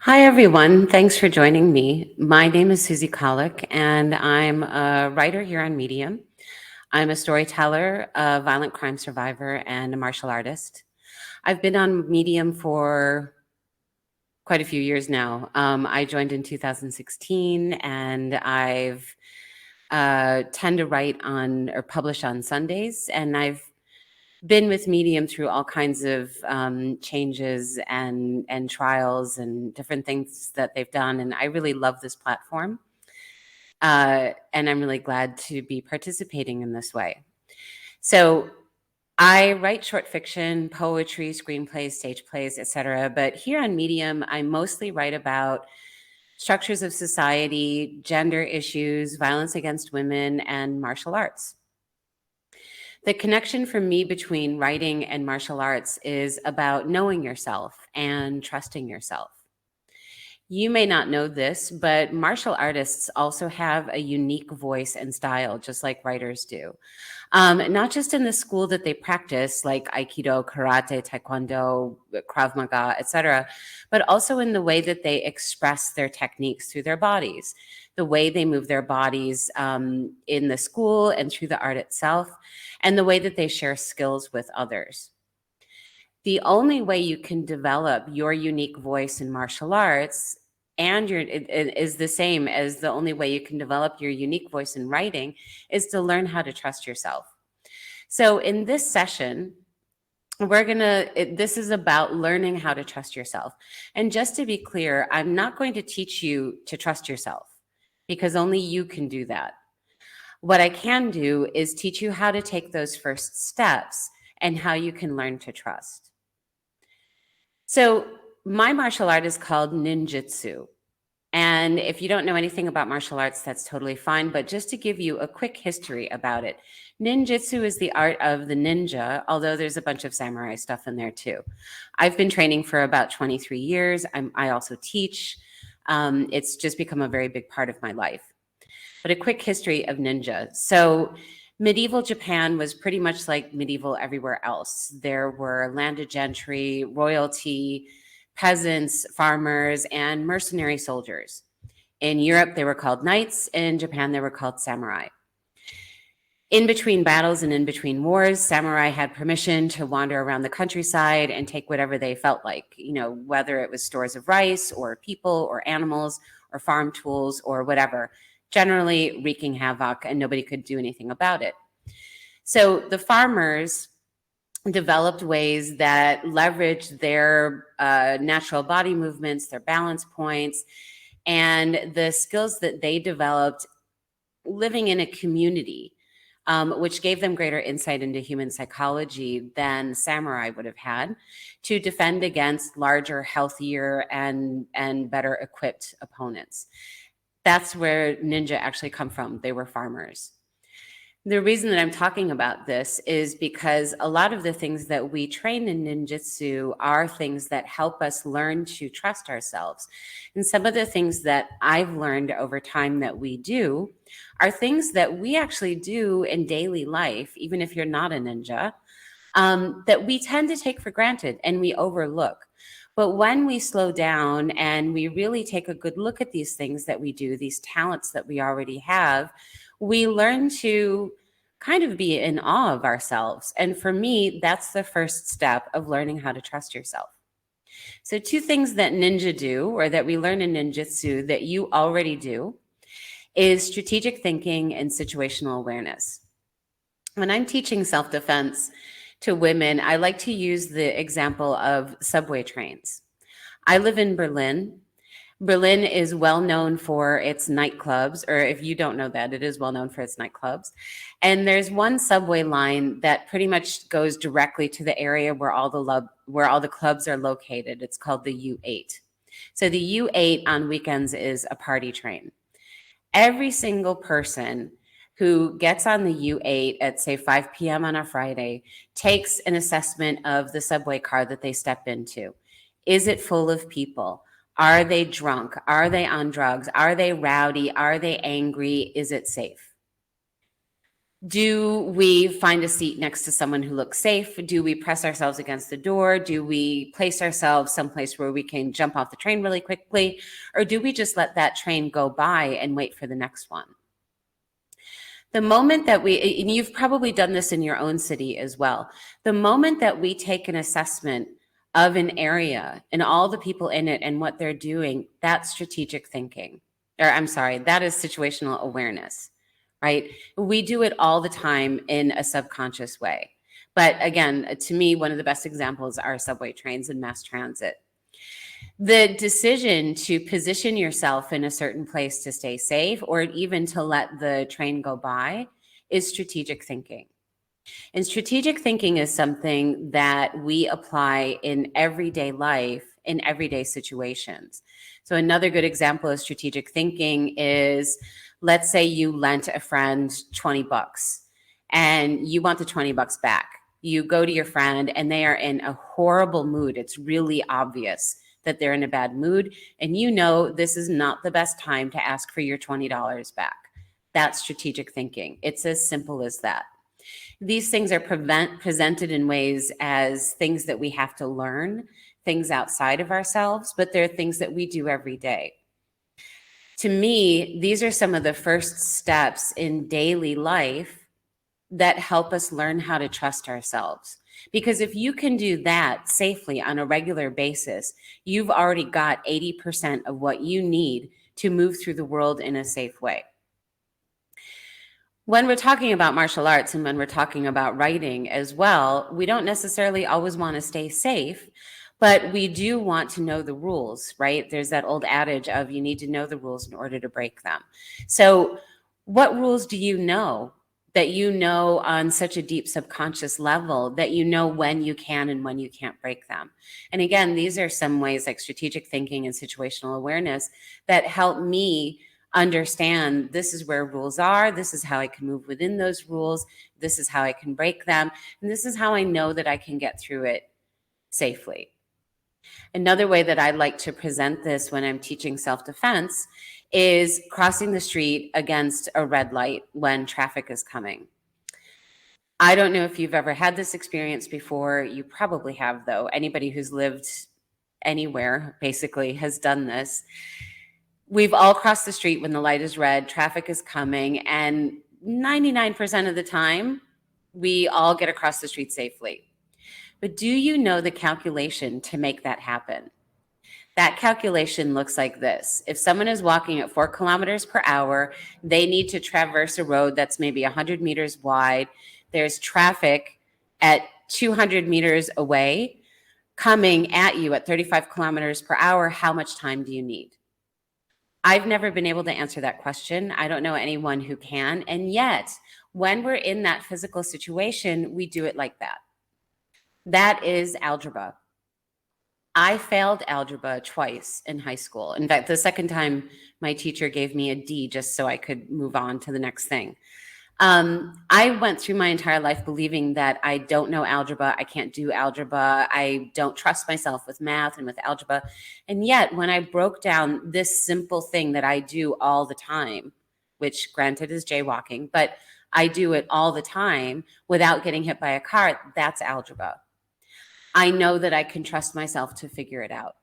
Hi, everyone. Thanks for joining me. My name is Susie Kahlich, and I'm a writer here on Medium. I'm a storyteller, a violent crime survivor, and a martial artist. I've been on Medium for quite a few years now. I joined in 2016, and I've tend to write on or publish on Sundays, and I've been with Medium through all kinds of changes and trials and different things that they've done. And I really love this platform. And I'm really glad to be participating in this way. So I write short fiction, poetry, screenplays, stage plays, etc. But here on Medium, I mostly write about structures of society, gender issues, violence against women, and martial arts. The connection for me between writing and martial arts is about knowing yourself and trusting yourself. You may not know this, but martial artists also have a unique voice and style, just like writers do. Not just in the school that they practice, like Aikido, Karate, Taekwondo, Krav Maga, etc., but also in the way that they express their techniques through their bodies, the way they move their bodies in the school and through the art itself, and the way that they share skills with others. The only way you can develop your unique voice in martial arts and it is the same as the only way you can develop your unique voice in writing is to learn how to trust yourself. So in this session, this is about learning how to trust yourself. And just to be clear, I'm not going to teach you to trust yourself because only you can do that. What I can do is teach you how to take those first steps and how you can learn to trust. So my martial art is called ninjutsu. And if you don't know anything about martial arts, that's totally fine. But just to give you a quick history about it, ninjutsu is the art of the ninja, although there's a bunch of samurai stuff in there too. I've been training for about 23 years. I also teach. It's just become a very big part of my life. But a quick history of ninja. So medieval Japan was pretty much like medieval everywhere else. There were landed gentry, royalty, peasants, farmers, and mercenary soldiers. In Europe, they were called knights. In Japan, they were called samurai. In between battles and in between wars, samurai had permission to wander around the countryside and take whatever they felt like, whether it was stores of rice or people or animals or farm tools or whatever, generally wreaking havoc, and nobody could do anything about it. So the farmers developed ways that leveraged their natural body movements, their balance points, and the skills that they developed living in a community, which gave them greater insight into human psychology than samurai would have had to defend against larger, healthier, and better equipped opponents. That's where ninja actually come from. They were farmers. The reason that I'm talking about this is because a lot of the things that we train in ninjutsu are things that help us learn to trust ourselves. And some of the things that I've learned over time that we do are things that we actually do in daily life, even if you're not a ninja, that we tend to take for granted and we overlook. But when we slow down and we really take a good look at these things that we do, these talents that we already have, we learn to kind of be in awe of ourselves. And for me, that's the first step of learning how to trust yourself. So, two things that ninja do, or that we learn in ninjutsu that you already do, is strategic thinking and situational awareness. When I'm teaching self-defense to women, I like to use the example of subway trains. I live in Berlin. Berlin is well known for its nightclubs, or if you don't know that, it is well known for its nightclubs. And there's one subway line that pretty much goes directly to the area where all the clubs are located. It's called the U8. So the U8 on weekends is a party train. Every single person who gets on the U8 at, say, 5 p.m. on a Friday takes an assessment of the subway car that they step into. Is it full of people? Are they drunk? Are they on drugs? Are they rowdy? Are they angry? Is it safe? Do we find a seat next to someone who looks safe? Do we press ourselves against the door? Do we place ourselves someplace where we can jump off the train really quickly? Or do we just let that train go by and wait for the next one? The moment that and you've probably done this in your own city as well, the moment that we take an assessment of an area and all the people in it and what they're doing, that's strategic thinking. Or I'm sorry, that is situational awareness, right? We do it all the time in a subconscious way. But again, to me, one of the best examples are subway trains and mass transit. The decision to position yourself in a certain place to stay safe or even to let the train go by is strategic thinking. And strategic thinking is something that we apply in everyday life, in everyday situations. So, another good example of strategic thinking is, let's say you lent a friend 20 bucks and you want the 20 bucks back. You go to your friend and they are in a horrible mood. It's really obvious that they're in a bad mood. And you know this is not the best time to ask for your $20 back. That's strategic thinking. It's as simple as that. These things are presented in ways as things that we have to learn, things outside of ourselves, but they're things that we do every day. To me, these are some of the first steps in daily life that help us learn how to trust ourselves. Because if you can do that safely on a regular basis, you've already got 80% of what you need to move through the world in a safe way. When we're talking about martial arts and when we're talking about writing as well, we don't necessarily always want to stay safe, but we do want to know the rules, right? There's that old adage of you need to know the rules in order to break them. So, what rules do you know that you know on such a deep subconscious level that you know when you can and when you can't break them? And again, these are some ways like strategic thinking and situational awareness that help me understand this is where rules are, this is how I can move within those rules, this is how I can break them, and this is how I know that I can get through it safely. Another way that I like to present this when I'm teaching self-defense is crossing the street against a red light when traffic is coming. I don't know if you've ever had this experience before. You probably have, though. Anybody who's lived anywhere basically has done this. We've all crossed the street when the light is red, traffic is coming, and 99% of the time, we all get across the street safely. But do you know the calculation to make that happen? That calculation looks like this. If someone is walking at 4 kilometers per hour, they need to traverse a road that's maybe 100 meters wide. There's traffic at 200 meters away coming at you at 35 kilometers per hour. How much time do you need? I've never been able to answer that question. I don't know anyone who can. And yet, when we're in that physical situation, we do it like that. That is algebra. I failed algebra twice in high school. In fact, the second time, my teacher gave me a D just so I could move on to the next thing. I went through my entire life believing that I don't know algebra, I can't do algebra, I don't trust myself with math and with algebra. And yet, when I broke down this simple thing that I do all the time, which granted is jaywalking, but I do it all the time without getting hit by a car, that's algebra. I know that I can trust myself to figure it out.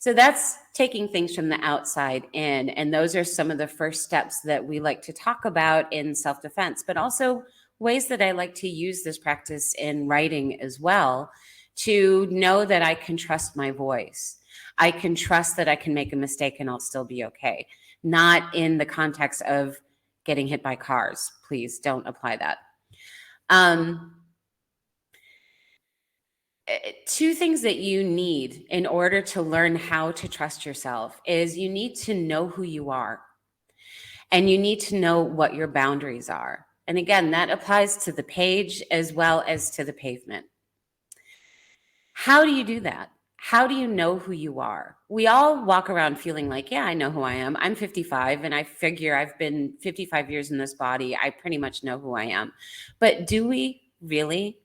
So that's taking things from the outside in. And those are some of the first steps that we like to talk about in self-defense, but also ways that I like to use this practice in writing as well, to know that I can trust my voice. I can trust that I can make a mistake and I'll still be okay. Not in the context of getting hit by cars. Please don't apply that. Two things that you need in order to learn how to trust yourself is you need to know who you are and you need to know what your boundaries are. And again, that applies to the page as well as to the pavement. How do you do that? How do you know who you are? We all walk around feeling like, yeah, I know who I am. I'm 55 and I figure I've been 55 years in this body. I pretty much know who I am. But do we really?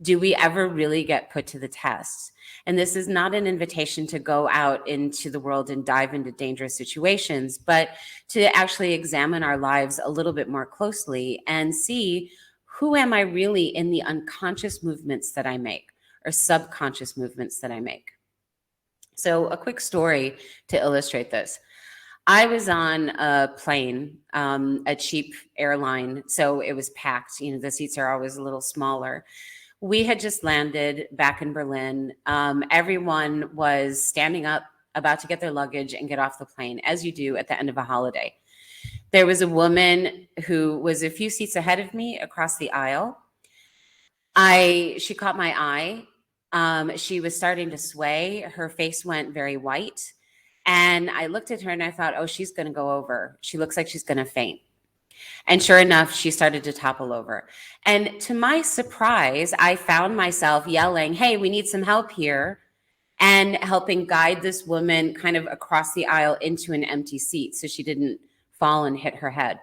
Do we ever really get put to the test? And this is not an invitation to go out into the world and dive into dangerous situations, but to actually examine our lives a little bit more closely and see, who am I really in the unconscious movements that I make or subconscious movements that I make? So a quick story to illustrate this. I was on a plane, a cheap airline, so it was packed. The seats are always a little smaller. We had just landed back in Berlin. Everyone was standing up, about to get their luggage and get off the plane, as you do at the end of a holiday. There was a woman who was a few seats ahead of me across the aisle. She caught my eye. She was starting to sway. Her face went very white. And I looked at her and I thought, oh, she's going to go over. She looks like she's going to faint. And sure enough, she started to topple over. And to my surprise, I found myself yelling, hey, we need some help here, and helping guide this woman kind of across the aisle into an empty seat so she didn't fall and hit her head.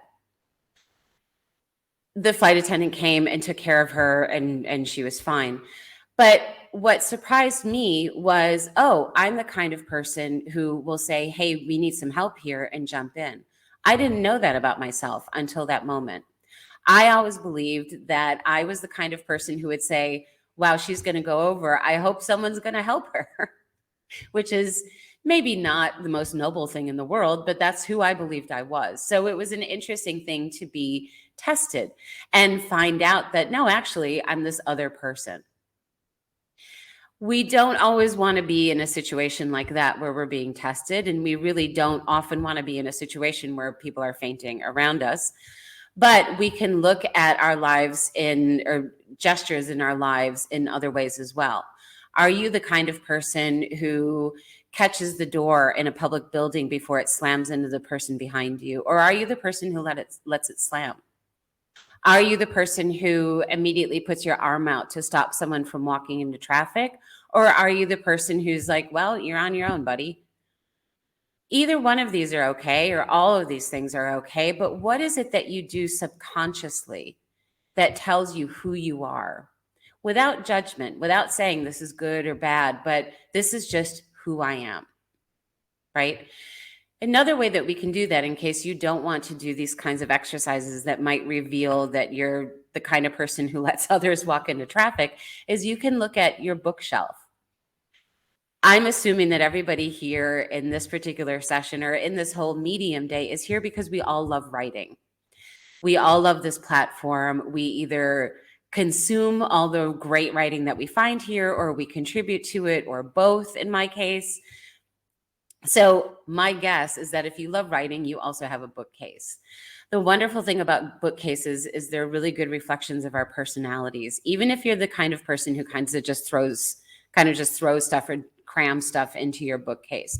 The flight attendant came and took care of her, and she was fine. But what surprised me was, oh, I'm the kind of person who will say, hey, we need some help here, and jump in. I didn't know that about myself until that moment. I always believed that I was the kind of person who would say, wow, she's going to go over. I hope someone's going to help her, which is maybe not the most noble thing in the world, but that's who I believed I was. So it was an interesting thing to be tested and find out that, no, actually, I'm this other person. We don't always want to be in a situation like that where we're being tested, and we really don't often want to be in a situation where people are fainting around us. But we can look at our lives or gestures in our lives in other ways as well. Are you the kind of person who catches the door in a public building before it slams into the person behind you? Or are you the person who lets it slam? Are you the person who immediately puts your arm out to stop someone from walking into traffic? Or are you the person who's like, well, you're on your own, buddy? Either one of these are okay, or all of these things are okay. But what is it that you do subconsciously that tells you who you are, without judgment, without saying this is good or bad, but this is just who I am, right? Another way that we can do that, in case you don't want to do these kinds of exercises that might reveal that you're the kind of person who lets others walk into traffic, is you can look at your bookshelf. I'm assuming that everybody here in this particular session or in this whole Medium Day is here because we all love writing. We all love this platform. We either consume all the great writing that we find here, or we contribute to it, or both in my case. So my guess is that if you love writing, you also have a bookcase. The wonderful thing about bookcases is they're really good reflections of our personalities. Even if you're the kind of person who kind of just throws stuff or crams stuff into your bookcase.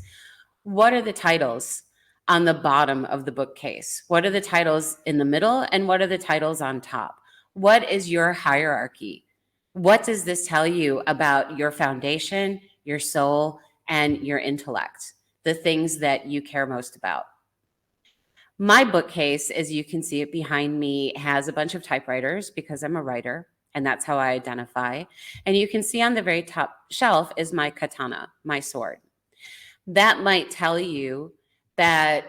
What are the titles on the bottom of the bookcase? What are the titles in the middle? And what are the titles on top? What is your hierarchy? What does this tell you about your foundation, your soul, and your intellect? The things that you care most about. My bookcase, as you can see it behind me, has a bunch of typewriters because I'm a writer, and that's how I identify. And you can see on the very top shelf is my katana, my sword. That might tell you that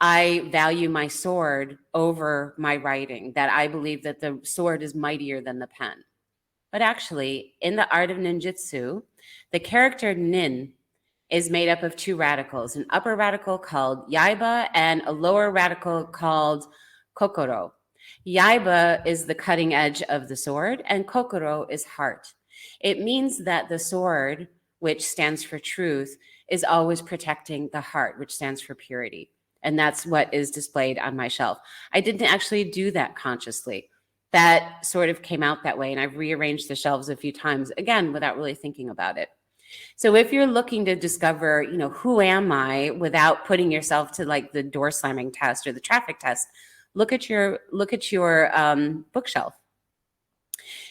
I value my sword over my writing, that I believe that the sword is mightier than the pen. But actually, in the art of ninjutsu, the character nin is made up of two radicals, an upper radical called yaiba and a lower radical called kokoro. Yaiba is the cutting edge of the sword, and kokoro is heart. It means that the sword, which stands for truth, is always protecting the heart, which stands for purity. And that's what is displayed on my shelf. I didn't actually do that consciously. That sort of came out that way, and I've rearranged the shelves a few times, again, without really thinking about it. So if you're looking to discover, who am I, without putting yourself to like the door slamming test or the traffic test, look at your bookshelf.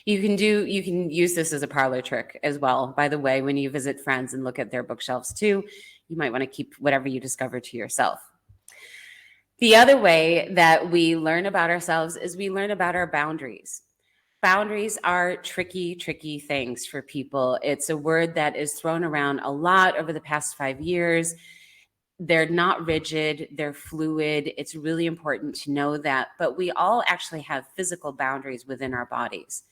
You can use this as a parlor trick as well. By the way, when you visit friends and look at their bookshelves too, you might want to keep whatever you discover to yourself. The other way that we learn about ourselves is we learn about our boundaries. Boundaries are tricky, tricky things for people. It's a word that is thrown around a lot over the past 5 years. They're not rigid, they're fluid. It's really important to know that. But we all actually have physical boundaries within our bodies.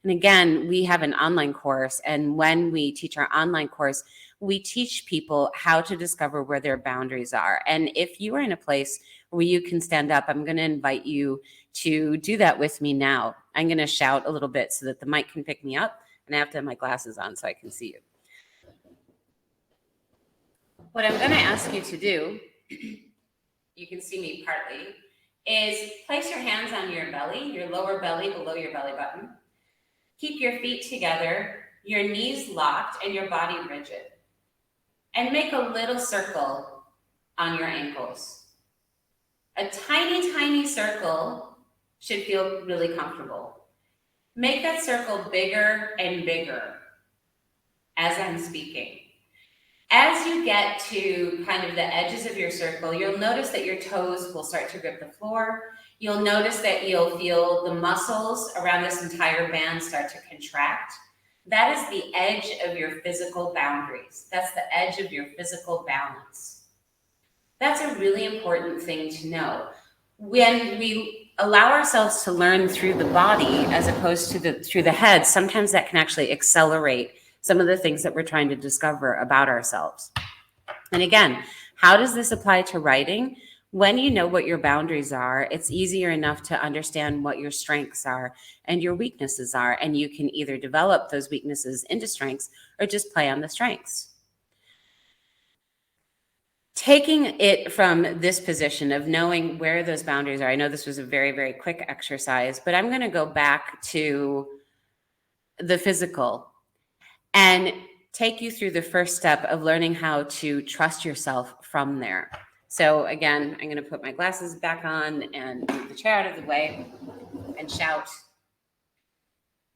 And again, we have an online course. And when we teach our online course, we teach people how to discover where their boundaries are. And if you are in a place where you can stand up, I'm going to invite you to do that with me now. I'm going to shout a little bit so that the mic can pick me up. And I have to have my glasses on so I can see you. What I'm going to ask you to do, you can see me partly, is place your hands on your belly, your lower belly below your belly button. Keep your feet together, your knees locked, and your body rigid. And make a little circle on your ankles. A tiny, tiny circle should feel really comfortable. Make that circle bigger and bigger as I'm speaking. As you get to kind of the edges of your circle, you'll notice that your toes will start to grip the floor. You'll notice that you'll feel the muscles around this entire band start to contract. That is the edge of your physical boundaries. That's the edge of your physical balance. That's a really important thing to know. When we allow ourselves to learn through the body as opposed to through the head, sometimes that can actually accelerate some of the things that we're trying to discover about ourselves. And again, how does this apply to writing? When you know what your boundaries are, it's easier enough to understand what your strengths are and your weaknesses are. And you can either develop those weaknesses into strengths or just play on the strengths. Taking it from this position of knowing where those boundaries are, I know this was a very, very quick exercise, but I'm going to go back to the physical and take you through the first step of learning how to trust yourself from there. So again, I'm going to put my glasses back on and move the chair out of the way and shout.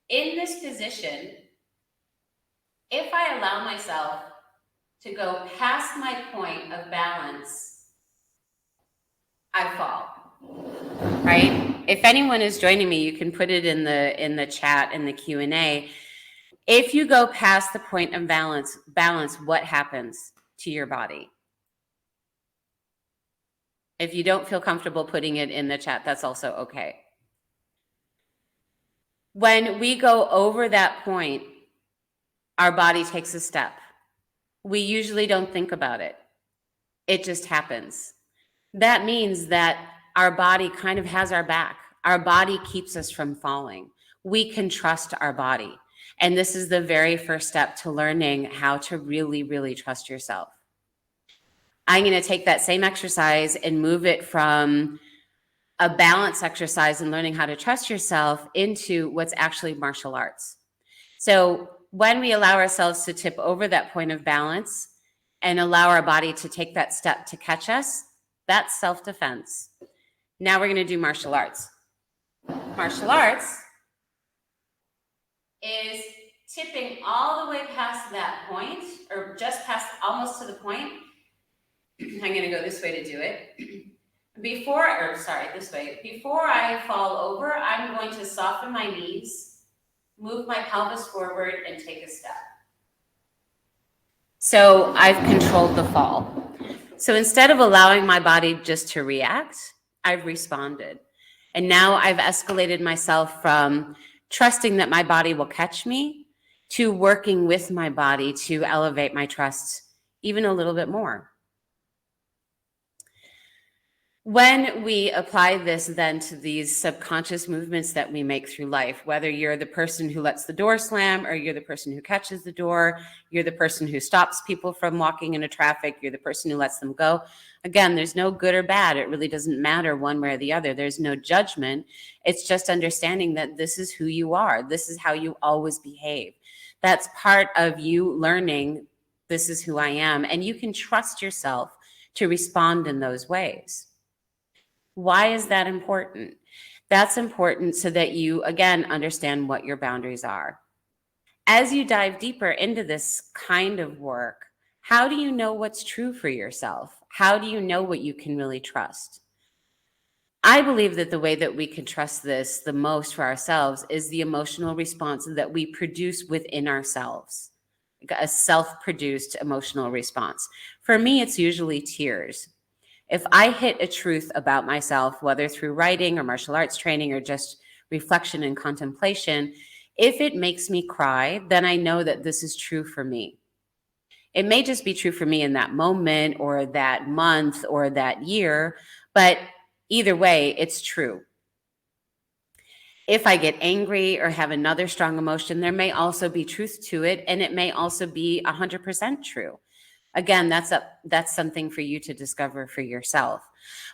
In this position, if I allow myself to go past my point of balance, I fall, right? If anyone is joining me, you can put it in the chat in the Q&A. If you go past the point of balance, what happens to your body? If you don't feel comfortable putting it in the chat, that's also okay. When we go over that point, our body takes a step. We usually don't think about it. It just happens. That means that our body kind of has our back. Our body keeps us from falling. We can trust our body. And this is the very first step to learning how to really, really trust yourself. I'm going to take that same exercise and move it from a balance exercise and learning how to trust yourself into what's actually martial arts. So when we allow ourselves to tip over that point of balance and allow our body to take that step to catch us, that's self-defense. Now we're going to do martial arts. Martial arts is tipping all the way past that point, or just past, almost to the point. I'm going to go this way to do it. Before I fall over, I'm going to soften my knees, move my pelvis forward, and take a step. So I've controlled the fall. So instead of allowing my body just to react, I've responded. And now I've escalated myself from trusting that my body will catch me to working with my body to elevate my trust even a little bit more. When we apply this then to these subconscious movements that we make through life, whether you're the person who lets the door slam or you're the person who catches the door, you're the person who stops people from walking into traffic, you're the person who lets them go. Again, there's no good or bad. It really doesn't matter one way or the other. There's no judgment. It's just understanding that this is who you are. This is how you always behave. That's part of you learning, this is who I am. And you can trust yourself to respond in those ways. Why is that important? That's important so that you, again, understand what your boundaries are. As you dive deeper into this kind of work, how do you know what's true for yourself? How do you know what you can really trust? I believe that the way that we can trust this the most for ourselves is the emotional response that we produce within ourselves, like a self-produced emotional response. For me, it's usually tears. If I hit a truth about myself, whether through writing or martial arts training or just reflection and contemplation, if it makes me cry, then I know that this is true for me. It may just be true for me in that moment or that month or that year, but either way, it's true. If I get angry or have another strong emotion, there may also be truth to it, and it may also be 100% true. Again, that's something for you to discover for yourself.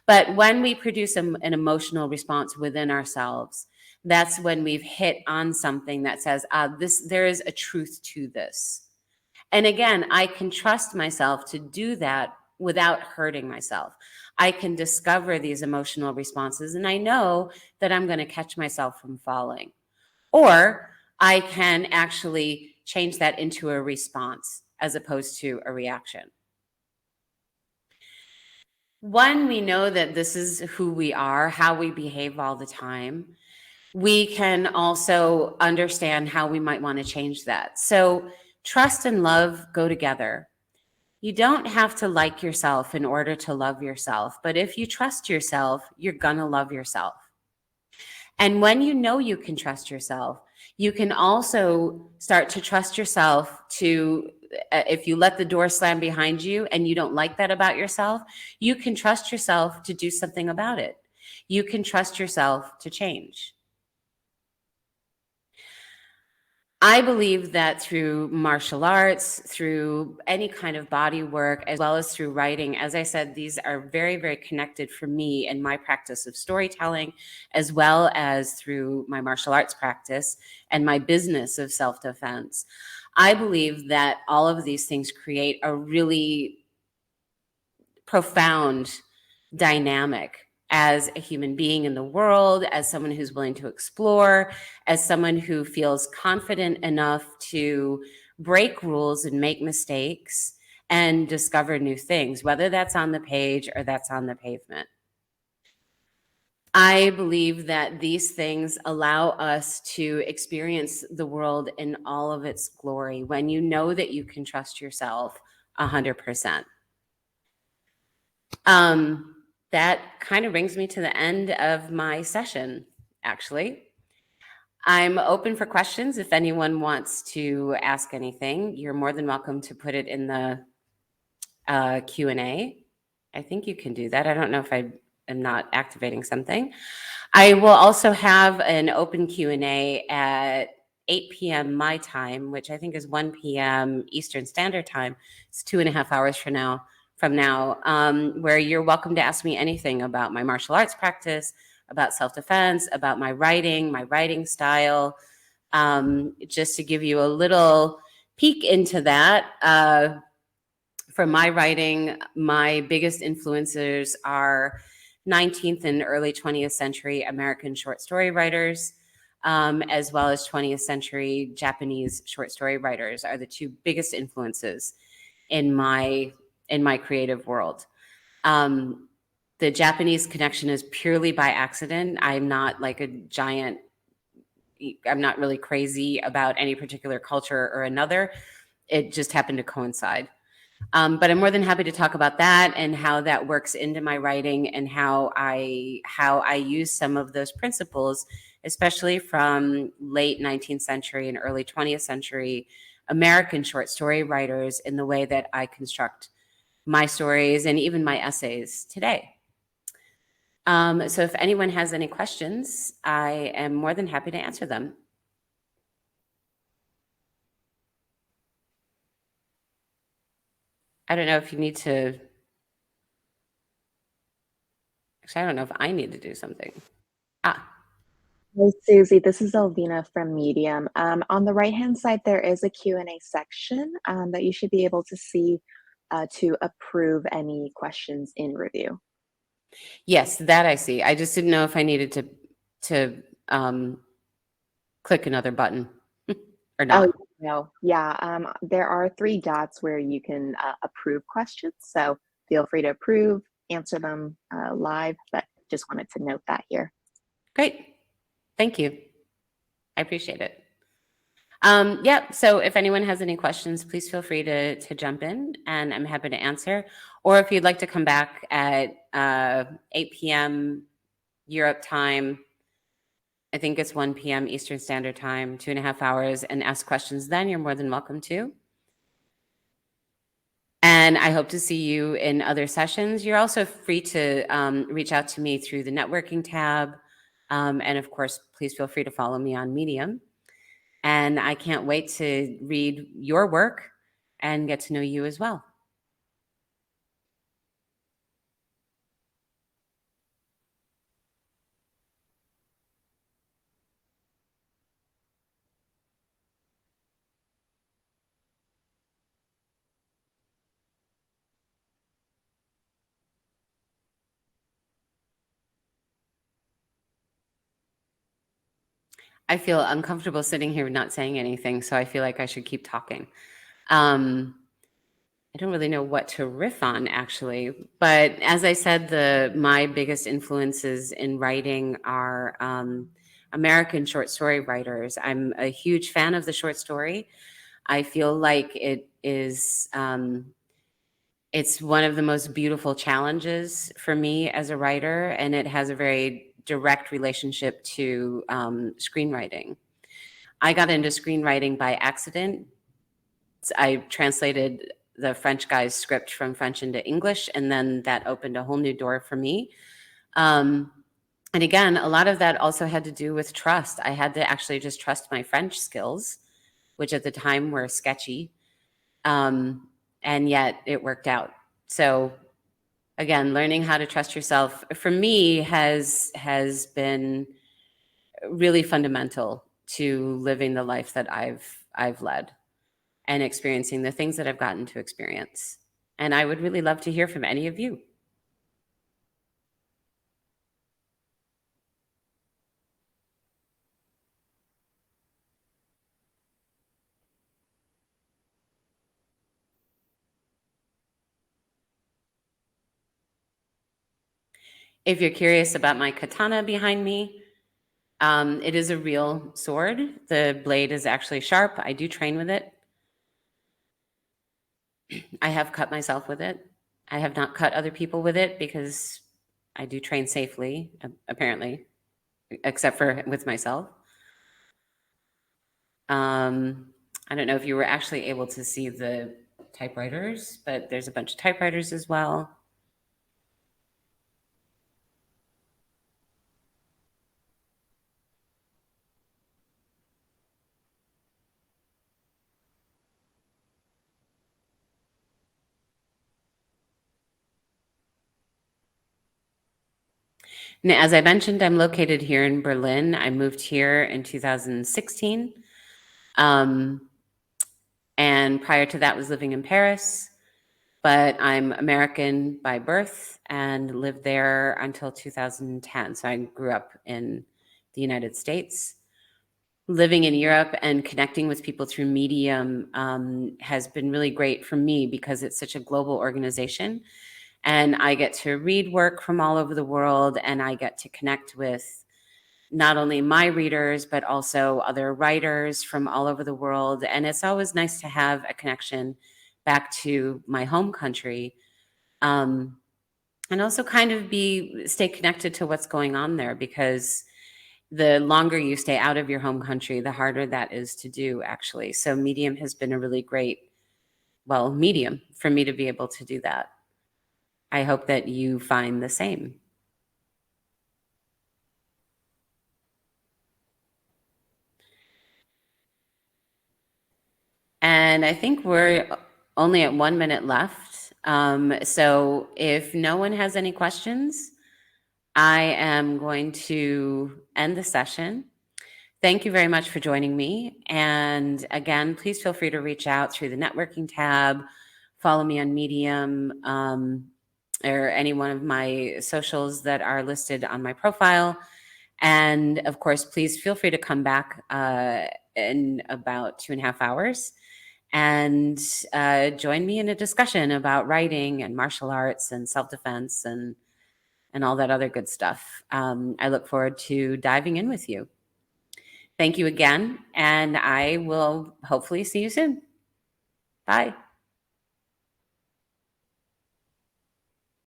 But when we produce an emotional response within ourselves, that's when we've hit on something that says, there is a truth to this. And again, I can trust myself to do that without hurting myself. I can discover these emotional responses, and I know that I'm going to catch myself from falling. Or I can actually change that into a response as opposed to a reaction. One, we know that this is who we are, how we behave all the time. We can also understand how we might want to change that. So, trust and love go together. You don't have to like yourself in order to love yourself, but if you trust yourself, you're going to love yourself. And when you know you can trust yourself, you can also start to trust yourself to, if you let the door slam behind you and you don't like that about yourself, you can trust yourself to do something about it. You can trust yourself to change. I believe that through martial arts, through any kind of body work, as well as through writing, as I said, these are very, very connected for me and my practice of storytelling, as well as through my martial arts practice and my business of self-defense. I believe that all of these things create a really profound dynamic as a human being in the world, as someone who's willing to explore, as someone who feels confident enough to break rules and make mistakes and discover new things, whether that's on the page or that's on the pavement. I believe that these things allow us to experience the world in all of its glory when you know that you can trust yourself 100%. That kind of brings me to the end of my session, actually. I'm open for questions. If anyone wants to ask anything, you're more than welcome to put it in the Q&A. I think you can do that. I don't know if I am not activating something. I will also have an open Q&A at 8 p.m. my time, which I think is 1 p.m. Eastern Standard Time. It's 2.5 hours from now, where you're welcome to ask me anything about my martial arts practice, about self-defense, about my writing style, just to give you a little peek into that. For my writing, my biggest influencers are 19th and early 20th century American short story writers, as well as 20th century Japanese short story writers are the two biggest influences in my creative world. The Japanese connection is purely by accident. I'm not like I'm not really crazy about any particular culture or another. It just happened to coincide. But I'm more than happy to talk about that and how that works into my writing and how I use some of those principles, especially from late 19th century and early 20th century American short story writers in the way that I construct my stories and even my essays today. So if anyone has any questions, I am more than happy to answer them. I don't know if you need to. Actually, I don't know if I need to do something. Hey Susie, this is Elvina from Medium. On the right-hand side, there is a Q&A section that you should be able to see to approve any questions in review. Yes, that I see. I just didn't know if I needed to click another button or not. Oh, no. Yeah, there are 3 dots where you can approve questions. So feel free to approve, answer them live. But just wanted to note that here. Great. Thank you. I appreciate it. Yep. So if anyone has any questions, please feel free to jump in, and I'm happy to answer. Or if you'd like to come back at 8 p.m. Europe time, I think it's 1 p.m. Eastern Standard Time, 2.5 hours, and ask questions, then you're more than welcome to. And I hope to see you in other sessions. You're also free to reach out to me through the networking tab. And of course, please feel free to follow me on Medium. And I can't wait to read your work and get to know you as well. I feel uncomfortable sitting here not saying anything, so I feel like I should keep talking. I don't really know what to riff on, actually, but as I said, my biggest influences in writing are American short story writers. I'm a huge fan of the short story. I feel like it's one of the most beautiful challenges for me as a writer, and it has a very direct relationship to screenwriting. I got into screenwriting by accident. I translated the French guy's script from French into English, and then that opened a whole new door for me. Um, and again, a lot of that also had to do with trust. I had to actually just trust my French skills, which at the time were sketchy, and yet it worked out. So again, learning how to trust yourself for me has been really fundamental to living the life that I've led and experiencing the things that I've gotten to experience. And I would really love to hear from any of you. If you're curious about my katana behind me, it is a real sword. The blade is actually sharp. I do train with it. I have cut myself with it. I have not cut other people with it because I do train safely, apparently, except for with myself. I don't know if you were actually able to see the typewriters, but there's a bunch of typewriters as well. And as I mentioned, I'm located here in Berlin. I moved here in 2016. And prior to that was living in Paris, but I'm American by birth and lived there until 2010. So I grew up in the United States. Living in Europe and connecting with people through Medium has been really great for me because it's such a global organization. And I get to read work from all over the world, and I get to connect with not only my readers, but also other writers from all over the world. And it's always nice to have a connection back to my home country. And also kind of stay connected to what's going on there, because the longer you stay out of your home country, the harder that is to do, actually. So Medium has been a really great, medium for me to be able to do that. I hope that you find the same. And I think we're only at 1 minute left. So if no one has any questions, I am going to end the session. Thank you very much for joining me. And again, please feel free to reach out through the networking tab, follow me on Medium, or any one of my socials that are listed on my profile. And of course, please feel free to come back in about 2.5 hours and join me in a discussion about writing and martial arts and self-defense and and all that other good stuff. I look forward to diving in with you. Thank you again, and I will hopefully see you soon. Bye.